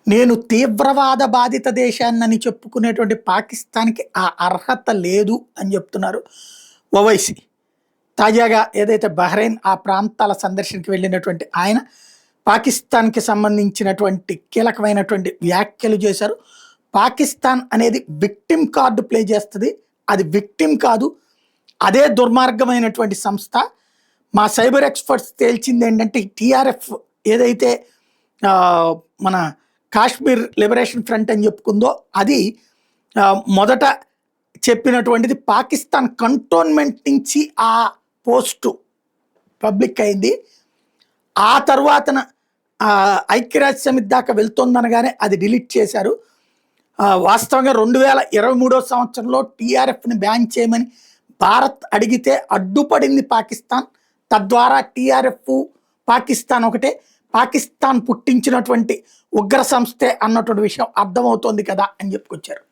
నేను తీవ్రవాద బాధిత దేశాన్నని చెప్పుకునేటువంటి పాకిస్తాన్‌కి ఆ అర్హత లేదు అని చెప్తున్నారు ఓవైసీ. తాజాగా ఏదైతే బహ్రెయిన్ ఆ ప్రాంతాల సందర్శనకి వెళ్ళినటువంటి ఆయన పాకిస్తాన్‌కి సంబంధించినటువంటి కీలకమైనటువంటి వ్యాఖ్యలు చేశారు. పాకిస్తాన్ అనేది విక్టిమ్ కార్డ్ ప్లే చేస్తది. అది విక్టిమ్ కాదు. అదే దుర్మార్గమైనటువంటి సంస్థ. మా సైబర్ ఎక్స్‌పర్ట్స్ తేల్చిందేంటంటే టీఆర్ఎఫ్ ఏదైతే మన కాశ్మీర్ లిబరేషన్ ఫ్రంట్ అని చెప్పుకుందో అది మొదట చెప్పినటువంటిది పాకిస్తాన్ కంటోన్మెంట్ నుంచి ఆ పోస్టు పబ్లిక్ అయింది. ఆ తర్వాతన ఐక్యరాజ్య సమితి దాకా వెళ్తుందనగానే అది డిలీట్ చేశారు. వాస్తవంగా 2023 సంవత్సరంలో టీఆర్ఎఫ్ని బ్యాన్ చేయమని భారత్ అడిగితే అడ్డుపడింది పాకిస్తాన్. తద్వారా టీఆర్ఎఫ్ పాకిస్తాన్ ఒకటే, పాకిస్తాన్ పుట్టించినటువంటి ఉగ్ర సంస్థే అన్నటువంటి విషయం అర్థమవుతోంది కదా అని చెప్పుకొచ్చారు.